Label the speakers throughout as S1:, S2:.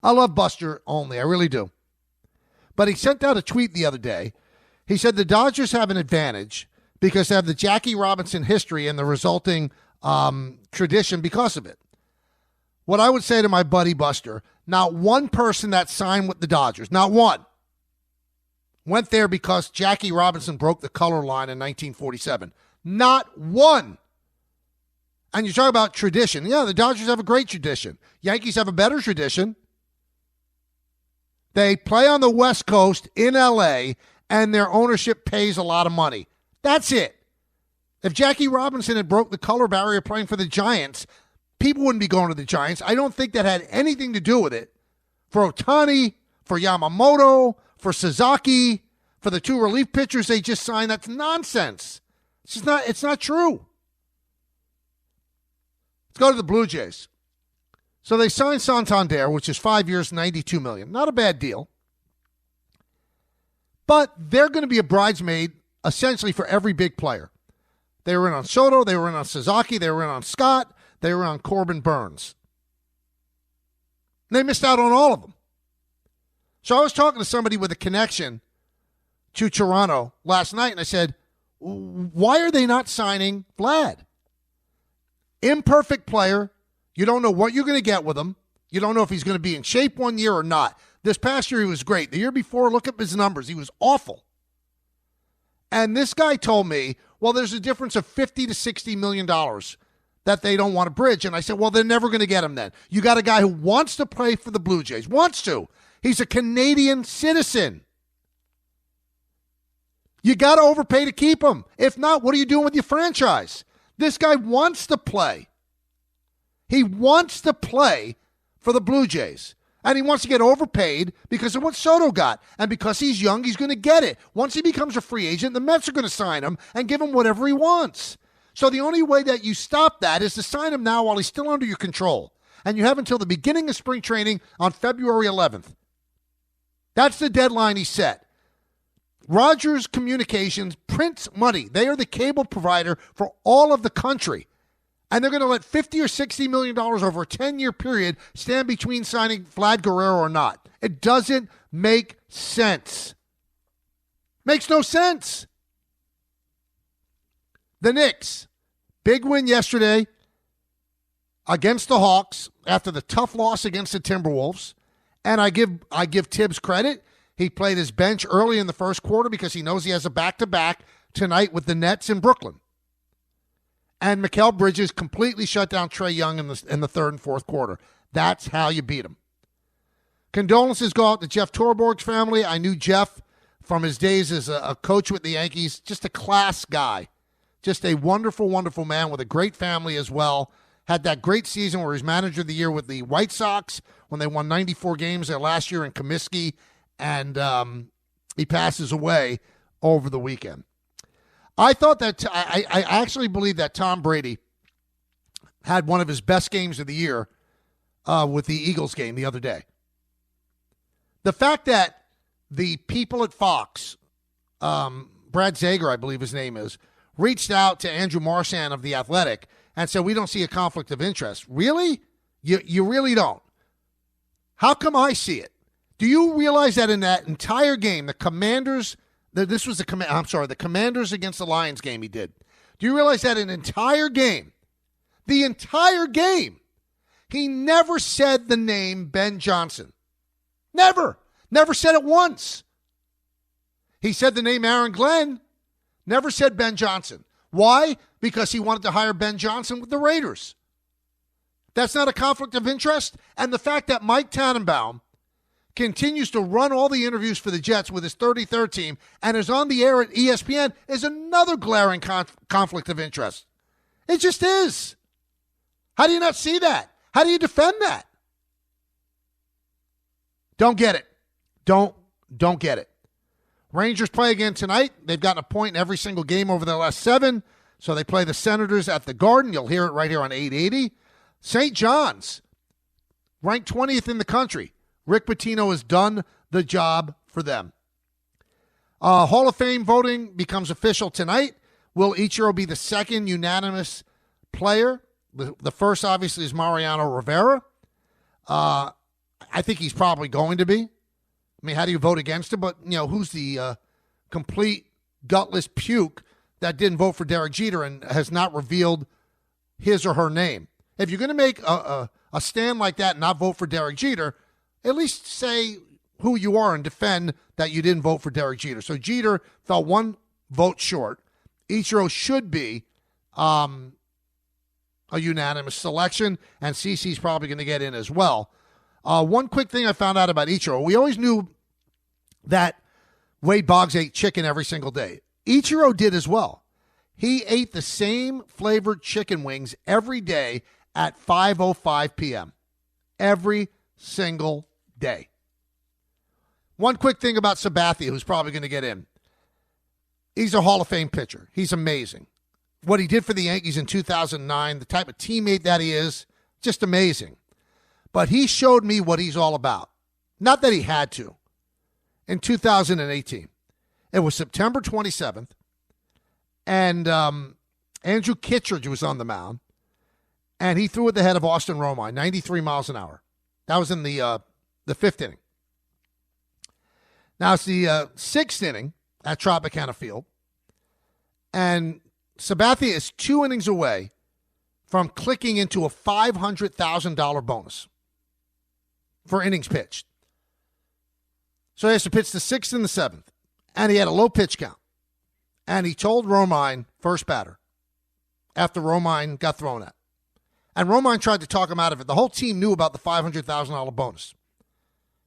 S1: I love Buster Olney. I really do. But he sent out a tweet the other day. He said the Dodgers have an advantage because they have the Jackie Robinson history and the resulting tradition because of it. What I would say to my buddy Buster, not one person that signed with the Dodgers, not one, went there because Jackie Robinson broke the color line in 1947. Not one. And you talk about tradition. Yeah, the Dodgers have a great tradition. Yankees have a better tradition. They play on the West Coast in L.A., and their ownership pays a lot of money. That's it. If Jackie Robinson had broke the color barrier playing for the Giants, people wouldn't be going to the Giants. I don't think that had anything to do with it. For Ohtani, for Yamamoto, for Sasaki, for the two relief pitchers they just signed, that's nonsense. It's not true. Let's go to the Blue Jays. So they signed Santander, which is 5 years, $92 million. Not a bad deal. But they're going to be a bridesmaid essentially for every big player. They were in on Soto, they were in on Sasaki, they were in on Scott, they were on Corbin Burns. They missed out on all of them. So I was talking to somebody with a connection to Toronto last night, and I said, why are they not signing Vlad? Imperfect player. You don't know what you're going to get with him. You don't know if he's going to be in shape one year or not. This past year, he was great. The year before, look at his numbers. He was awful. And this guy told me, well, there's a difference of $50 to $60 million that they don't want to bridge. And I said, well, they're never going to get him then. You got a guy who wants to play for the Blue Jays, wants to. He's a Canadian citizen. You got to overpay to keep him. If not, what are you doing with your franchise? This guy wants to play. He wants to play for the Blue Jays. And he wants to get overpaid because of what Soto got. And because he's young, he's going to get it. Once he becomes a free agent, the Mets are going to sign him and give him whatever he wants. So the only way that you stop that is to sign him now while he's still under your control. And you have until the beginning of spring training on February 11th. That's the deadline he set. Rogers Communications prints money. They are the cable provider for all of the country. And they're going to let $50 or $60 million over a 10-year period stand between signing Vlad Guerrero or not. It doesn't make sense. Makes no sense. The Knicks, big win yesterday against the Hawks after the tough loss against the Timberwolves. And I give Tibbs credit. He played his bench early in the first quarter because he knows he has a back-to-back tonight with the Nets in Brooklyn. And Mikal Bridges completely shut down Trae Young in the third and fourth quarter. That's how you beat him. Condolences go out to Jeff Torborg's family. I knew Jeff from his days as a coach with the Yankees. Just a class guy. Just a wonderful, wonderful man with a great family as well. Had that great season where he was manager of the year with the White Sox when they won 94 games there last year in Comiskey. And he passes away over the weekend. I thought that I actually believe that Tom Brady had one of his best games of the year with the Eagles game the other day. The fact that the people at Fox, Brad Zager, I believe his name is, reached out to Andrew Marchand of The Athletic and said, we don't see a conflict of interest. Really? You really don't. How come I see it? Do you realize that in that entire game, the Commanders the Commanders against the Lions game he did. Do you realize that an entire game, the entire game, he never said the name Ben Johnson? Never. Never said it once. He said the name Aaron Glenn, never said Ben Johnson. Why? Because he wanted to hire Ben Johnson with the Raiders. That's not a conflict of interest. And the fact that Mike Tannenbaum continues to run all the interviews for the Jets with his 33rd team and is on the air at ESPN is another glaring conflict of interest. It just is. How do you not see that? How do you defend that? Don't get it. Don't get it. Rangers play again tonight. They've gotten a point in every single game over their last 7. So they play the Senators at the Garden. You'll hear it right here on 880. St. John's, ranked 20th in the country. Rick Pitino has done the job for them. Hall of Fame voting becomes official tonight. Will Ichiro be the second unanimous player? The first, obviously, is Mariano Rivera. I think he's probably going to be. I mean, how do you vote against him? But, who's the complete gutless puke that didn't vote for Derek Jeter and has not revealed his or her name? If you're going to make a stand like that and not vote for Derek Jeter, at least say who you are and defend that you didn't vote for Derek Jeter. So Jeter fell one vote short. Ichiro should be a unanimous selection, and CeCe's probably going to get in as well. One quick thing I found out about Ichiro. We always knew that Wade Boggs ate chicken every single day. Ichiro did as well. He ate the same flavored chicken wings every day at 5:05 p.m. every single day. One quick thing about Sabathia, who's probably going to get in. He's a Hall of Fame pitcher. He's amazing. What he did for the Yankees in 2009, the type of teammate that he is, just amazing. But he showed me what he's all about. Not that he had to. In 2018, it was September 27th, and Andrew Kittredge was on the mound, and he threw at the head of Austin Romine, 93 miles an hour. That was in the fifth inning. Now it's the sixth inning at Tropicana Field, and Sabathia is 2 innings away from clicking into a $500,000 bonus for innings pitched. So he has to pitch the sixth and the seventh, and he had a low pitch count. And he told Romine, first batter, after Romine got thrown at. And Romine tried to talk him out of it. The whole team knew about the $500,000 bonus.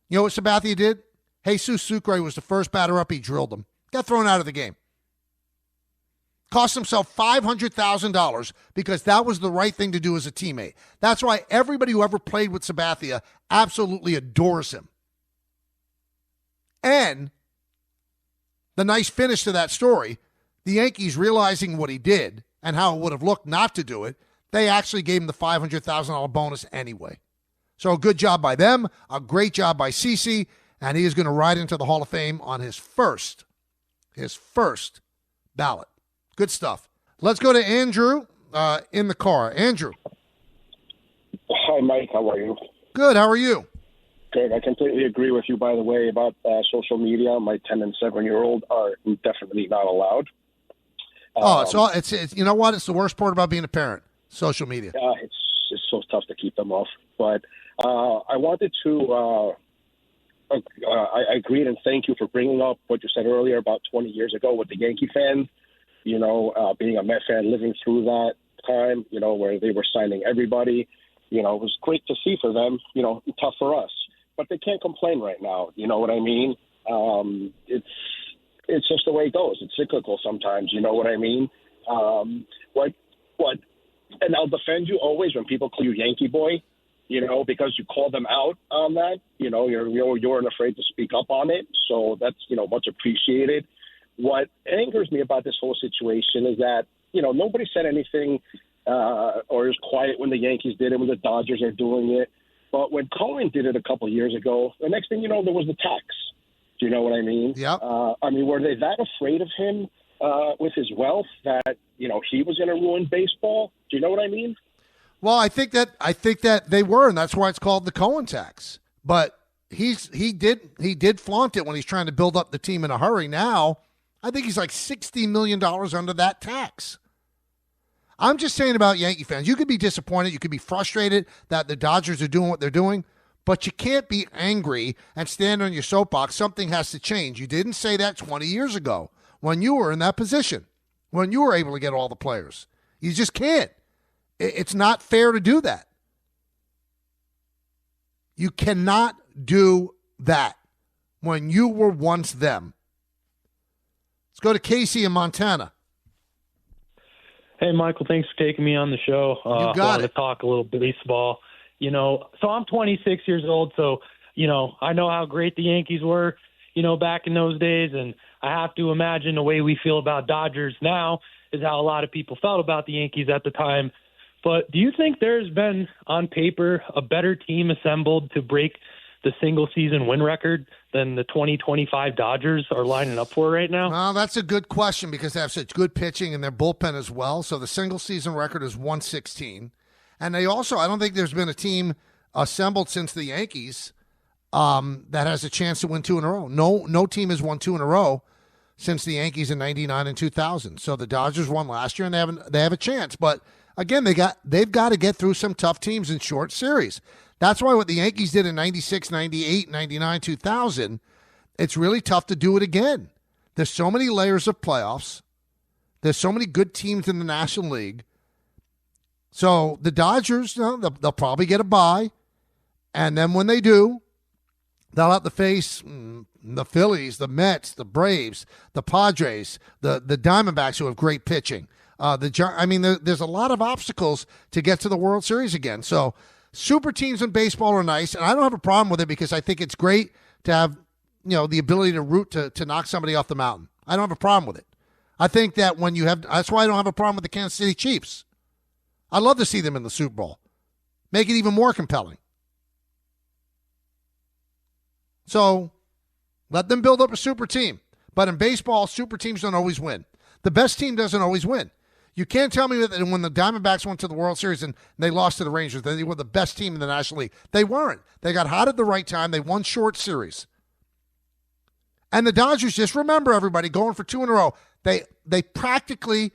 S1: You know what Sabathia did? Jesus Sucre was the first batter up. He drilled him. Got thrown out of the game. Cost himself $500,000 because that was the right thing to do as a teammate. That's why everybody who ever played with Sabathia absolutely adores him. And the nice finish to that story, the Yankees realizing what he did and how it would have looked not to do it, they actually gave him the $500,000 bonus anyway. So a good job by them, a great job by CeCe, and he is going to ride into the Hall of Fame on his first ballot. Good stuff. Let's go to Andrew in the car. Andrew.
S2: Hi, Mike. How are you?
S1: Good. How are you?
S2: Good. I completely agree with you, by the way, about social media. My 10 and 7-year-old are definitely not allowed.
S1: It's you know what? It's the worst part about being a parent, social media.
S2: It's so tough to keep them off. But I wanted to I agreed and thank you for bringing up what you said earlier about 20 years ago with the Yankee fans. Being a Met fan, living through that time, where they were signing everybody, it was great to see for them, tough for us. But they can't complain right now. You know what I mean? It's just the way it goes. It's cyclical sometimes. You know what I mean? And I'll defend you always when people call you Yankee boy, because you call them out on that. You weren't afraid to speak up on it. So that's, much appreciated. What angers me about this whole situation is that, nobody said anything or is quiet when the Yankees did it, when the Dodgers are doing it. But when Cohen did it a couple of years ago, the next thing you know, there was the tax. Do you know what I mean?
S1: Yeah.
S2: Were they that afraid of him with his wealth that, he was going to ruin baseball? Do you know what I mean?
S1: Well, I think that they were, and that's why it's called the Cohen tax. But he did flaunt it when he's trying to build up the team in a hurry. Now, I think he's like $60 million under that tax. I'm just saying about Yankee fans, you could be disappointed, you could be frustrated that the Dodgers are doing what they're doing, but you can't be angry and stand on your soapbox. Something has to change. You didn't say that 20 years ago when you were in that position, when you were able to get all the players. You just can't. It's not fair to do that. You cannot do that when you were once them. Let's go to Casey in Montana.
S3: Hey, Michael, thanks for taking me on the show.
S1: You got it.
S3: To talk a little baseball. So I'm 26 years old, so, I know how great the Yankees were, back in those days, and I have to imagine the way we feel about Dodgers now is how a lot of people felt about the Yankees at the time. But do you think there's been, on paper, a better team assembled to break the single-season win record than the 2025 Dodgers are lining up for right now?
S1: Well, that's a good question because they have such good pitching and their bullpen as well. So the single-season record is 116. And they also, I don't think there's been a team assembled since the Yankees that has a chance to win 2 in a row. No team has won 2 in a row since the Yankees in 99 and 2000. So the Dodgers won last year, and they have a chance. But again, they've got to get through some tough teams in short series. That's why what the Yankees did in 96, 98, 99, 2000, it's really tough to do it again. There's so many layers of playoffs. There's so many good teams in the National League. So the Dodgers, they'll probably get a bye. And then when they do, they'll have to face the Phillies, the Mets, the Braves, the Padres, the Diamondbacks, who have great pitching. There's a lot of obstacles to get to the World Series again. So super teams in baseball are nice, and I don't have a problem with it because I think it's great to have the ability to root to knock somebody off the mountain. I don't have a problem with it. I think that that's why I don't have a problem with the Kansas City Chiefs. I'd love to see them in the Super Bowl. Make it even more compelling. So let them build up a super team. But in baseball, super teams don't always win. The best team doesn't always win. You can't tell me that when the Diamondbacks went to the World Series and they lost to the Rangers, that they were the best team in the National League. They weren't. They got hot at the right time. They won short series. And the Dodgers, just remember, everybody, going for 2 in a row, they practically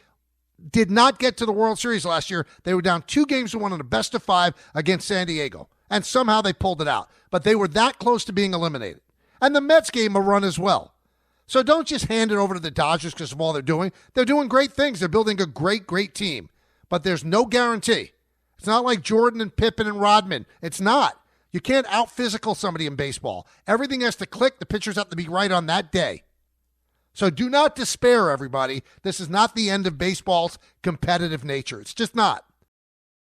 S1: did not get to the World Series last year. They were down 2 games to 1 in a best of 5 against San Diego. And somehow they pulled it out. But they were that close to being eliminated. And the Mets gave them a run as well. So don't just hand it over to the Dodgers because of all they're doing. They're doing great things. They're building a great, great team. But there's no guarantee. It's not like Jordan and Pippen and Rodman. It's not. You can't out-physical somebody in baseball. Everything has to click. The pitchers have to be right on that day. So do not despair, everybody. This is not the end of baseball's competitive nature. It's just not.